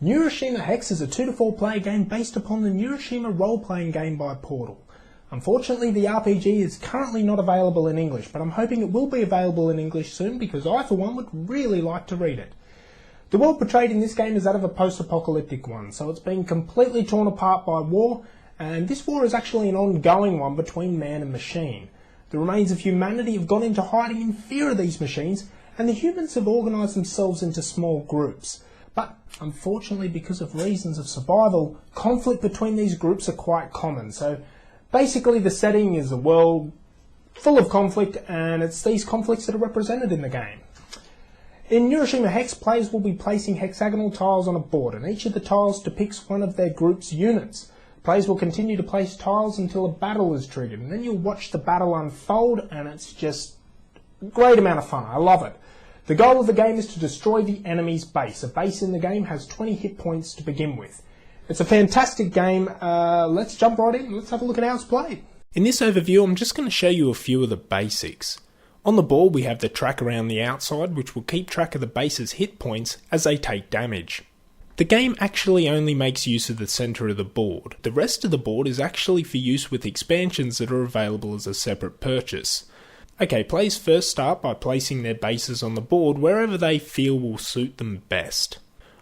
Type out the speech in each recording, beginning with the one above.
Neuroshima Hex is a 2 to 4 player game based upon the Neuroshima role-playing game by Portal. Unfortunately, the RPG is currently not available in English, but I'm hoping it will be available in English soon because I, for one, would really like to read it. The world portrayed in this game is that of a post-apocalyptic one, so it's been completely torn apart by war, and this war is actually an ongoing one between man and machine. The remains of humanity have gone into hiding in fear of these machines, and the humans have organised themselves into small groups. But unfortunately, because of reasons of survival, conflict between these groups are quite common. So basically the setting is a world full of conflict, and it's these conflicts that are represented in the game. In Neuroshima Hex, players will be placing hexagonal tiles on a board, and each of the tiles depicts one of their group's units. Players will continue to place tiles until a battle is triggered, and then you'll watch the battle unfold, and it's just a great amount of fun. I love it. The goal of the game is to destroy the enemy's base. A base in the game has 20 hit points to begin with. It's a fantastic game. Let's jump right in and let's have a look at how it's played. In this overview, I'm just going to show you a few of the basics. On the board, we have the track around the outside, which will keep track of the base's hit points as they take damage. The game actually only makes use of the centre of the board. The rest of the board is actually for use with expansions that are available as a separate purchase. Okay, players first start by placing their bases on the board wherever they feel will suit them best.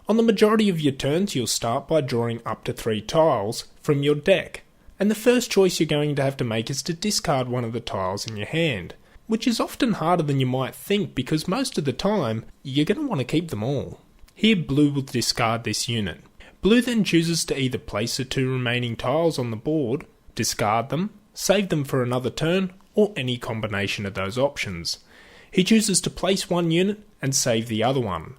On the majority of your turns, you'll start by drawing up to 3 tiles from your deck, and the first choice you're going to have to make is to discard one of the tiles in your hand, which is often harder than you might think because most of the time, you're going to want to keep them all. Here, Blue will discard this unit. Blue then chooses to either place the 2 remaining tiles on the board, discard them, save them for another turn, or any combination of those options. He chooses to place one unit and save the other one.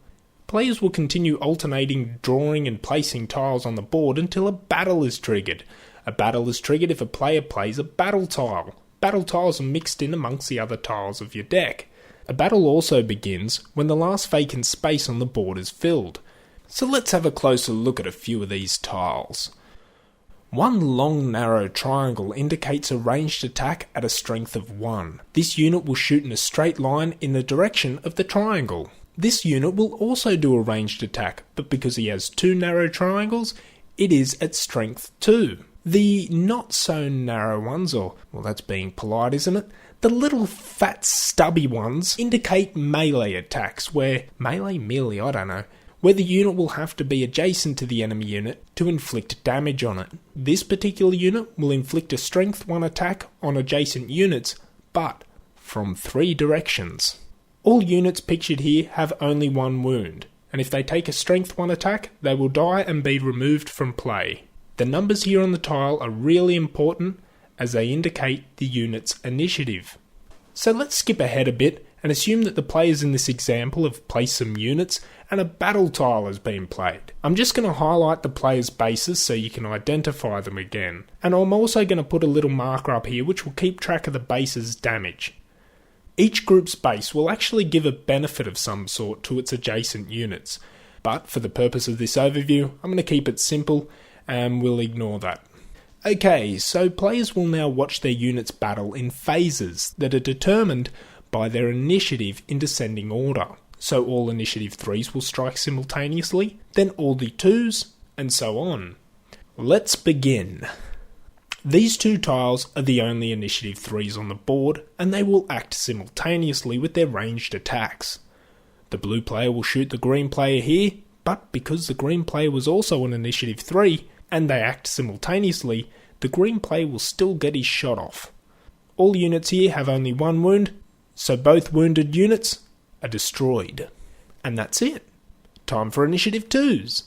Players will continue alternating drawing and placing tiles on the board until a battle is triggered. A battle is triggered if a player plays a battle tile. Battle tiles are mixed in amongst the other tiles of your deck. A battle also begins when the last vacant space on the board is filled. So let's have a closer look at a few of these tiles. One long narrow triangle indicates a ranged attack at a strength of 1. This unit will shoot in a straight line in the direction of the triangle. This unit will also do a ranged attack, but because he has 2 narrow triangles, it is at strength 2. The not so narrow ones, well that's being polite, isn't it? The little fat stubby ones indicate melee attacks where the unit will have to be adjacent to the enemy unit to inflict damage on it. This particular unit will inflict a strength 1 attack on adjacent units, but from 3 directions. All units pictured here have only 1 wound, and if they take a strength 1 attack, they will die and be removed from play. The numbers here on the tile are really important as they indicate the unit's initiative. So let's skip ahead a bit and assume that the players in this example have placed some units and a battle tile has been played. I'm just going to highlight the players' bases so you can identify them again. And I'm also going to put a little marker up here which will keep track of the base's damage. Each group's base will actually give a benefit of some sort to its adjacent units. But for the purpose of this overview, I'm going to keep it simple and we'll ignore that. Okay, so players will now watch their units battle in phases that are determined by their initiative in descending order. So all initiative 3s will strike simultaneously, then all the 2s, and so on. Let's begin. These 2 tiles are the only initiative 3s on the board, and they will act simultaneously with their ranged attacks. The blue player will shoot the green player here, but because the green player was also an initiative 3, and they act simultaneously, the green player will still get his shot off. All units here have only 1 wound, so both wounded units are destroyed. And that's it. Time for initiative 2s.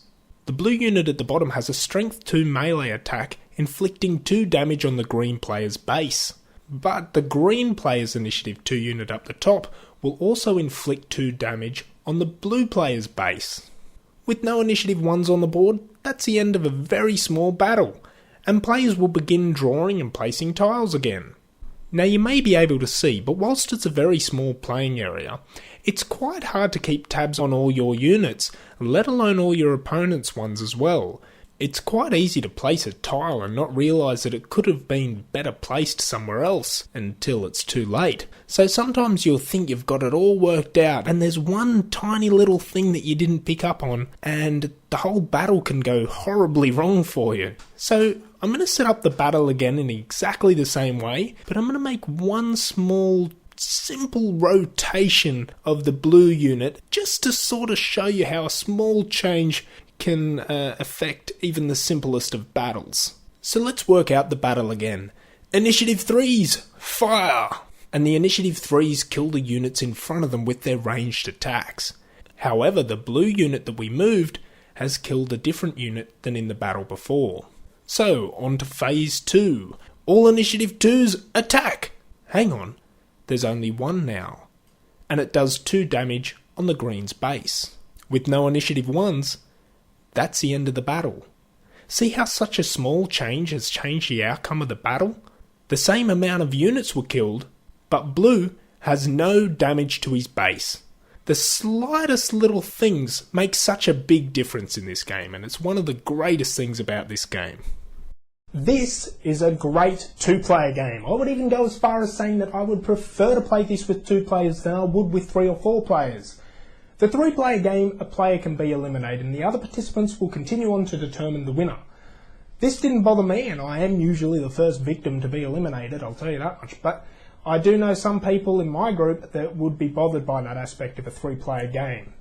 The blue unit at the bottom has a strength 2 melee attack, inflicting 2 damage on the green player's base. But the green player's initiative 2 unit up the top will also inflict 2 damage on the blue player's base. With no initiative 1s on the board, that's the end of a very small battle, and players will begin drawing and placing tiles again. Now you may be able to see, but whilst it's a very small playing area, it's quite hard to keep tabs on all your units, let alone all your opponent's ones as well. It's quite easy to place a tile and not realise that it could have been better placed somewhere else until it's too late. So sometimes you'll think you've got it all worked out and there's one tiny little thing that you didn't pick up on and the whole battle can go horribly wrong for you. So I'm going to set up the battle again in exactly the same way, but I'm going to make one small simple rotation of the blue unit just to sort of show you how a small change can affect even the simplest of battles. So let's work out the battle again. Initiative 3s, fire! And the Initiative 3s kill the units in front of them with their ranged attacks. However, the blue unit that we moved has killed a different unit than in the battle before. So, on to Phase 2. All Initiative 2s, attack! Hang on, there's only one now. And it does 2 damage on the green's base. With no Initiative 1s, that's the end of the battle. See how such a small change has changed the outcome of the battle? The same amount of units were killed, but blue has no damage to his base. The slightest little things make such a big difference in this game, and it's one of the greatest things about this game. This is a great 2-player game. I would even go as far as saying that I would prefer to play this with 2 players than I would with 3 or 4 players. The 3-player game, a player can be eliminated and the other participants will continue on to determine the winner. This didn't bother me, and I am usually the first victim to be eliminated, I'll tell you that much, but I do know some people in my group that would be bothered by that aspect of a 3-player game.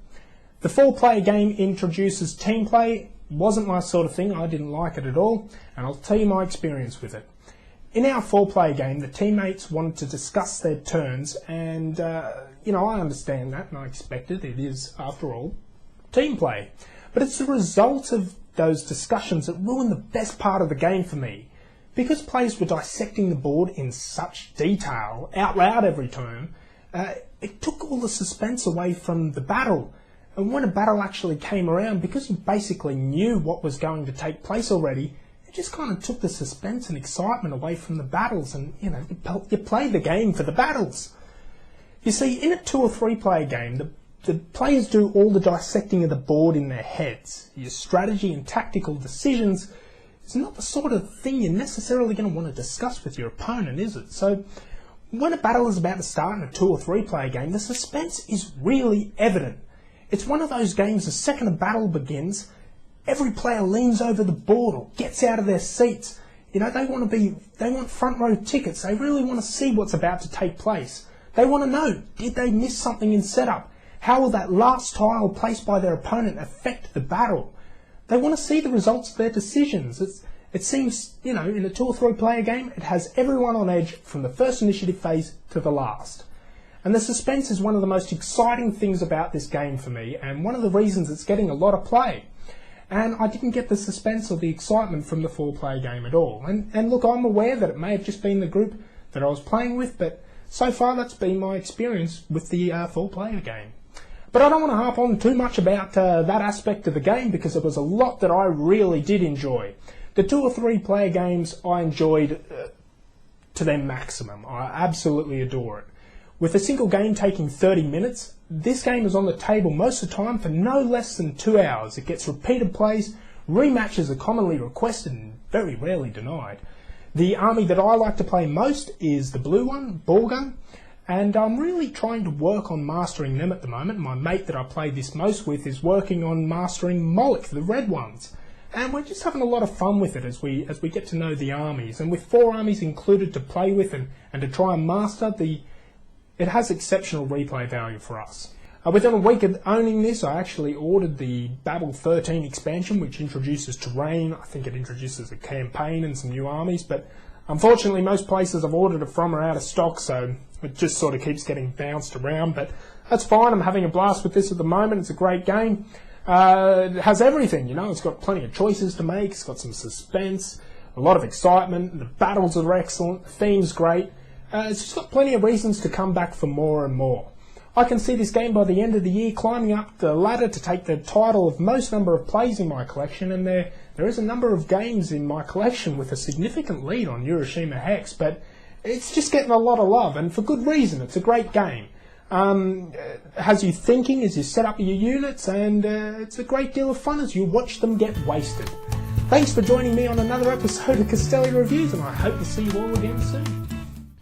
The 4-player game introduces team play. Wasn't my sort of thing, I didn't like it at all, and I'll tell you my experience with it. In our 4-player game, the teammates wanted to discuss their turns, and I understand that and I expect it. It is, after all, team play. But it's the result of those discussions that ruined the best part of the game for me. Because players were dissecting the board in such detail, out loud every turn, it took all the suspense away from the battle. And when a battle actually came around, because you basically knew what was going to take place already, it just kind of took the suspense and excitement away from the battles, and you played the game for the battles. You see, in a 2 or 3-player game, the players do all the dissecting of the board in their heads. Your strategy and tactical decisions is not the sort of thing you're necessarily going to want to discuss with your opponent, is it? So, when a battle is about to start in a 2 or 3-player game, the suspense is really evident. It's one of those games, the second a battle begins, every player leans over the board or gets out of their seats. They want front row tickets. They really want to see what's about to take place. They want to know, did they miss something in setup? How will that last tile placed by their opponent affect the battle? They want to see the results of their decisions. It seems, in a 2 or 3-player game, it has everyone on edge from the first initiative phase to the last. And the suspense is one of the most exciting things about this game for me, and one of the reasons it's getting a lot of play. And I didn't get the suspense or the excitement from the 4-player game at all. And look, I'm aware that it may have just been the group that I was playing with, but so far that's been my experience with the 4-player game. But I don't want to harp on too much about that aspect of the game, because there was a lot that I really did enjoy. The 2 or 3-player games I enjoyed to their maximum. I absolutely adore it. With a single game taking 30 minutes, this game is on the table most of the time for no less than 2 hours. It gets repeated plays, rematches are commonly requested and very rarely denied. The army that I like to play most is the blue one, ball gun, and I'm really trying to work on mastering them at the moment. My mate that I play this most with is working on mastering Moloch, the red ones. And we're just having a lot of fun with it as we get to know the armies. And with 4 armies included to play with and to try and master, it has exceptional replay value for us. Within a week of owning this, I actually ordered the Babel 13 expansion, which introduces terrain. I think it introduces a campaign and some new armies, but unfortunately most places I've ordered it from are out of stock, so it just sort of keeps getting bounced around, but that's fine. I'm having a blast with this at the moment. It's a great game. It has everything, it's got plenty of choices to make, it's got some suspense, a lot of excitement, the battles are excellent, the theme's great. It's just got plenty of reasons to come back for more and more. I can see this game by the end of the year climbing up the ladder to take the title of most number of plays in my collection, and there is a number of games in my collection with a significant lead on Neuroshima Hex, but it's just getting a lot of love, and for good reason. It's a great game. It has you thinking as you set up your units, and it's a great deal of fun as you watch them get wasted. Thanks for joining me on another episode of Castelli Reviews, and I hope to see you all again soon.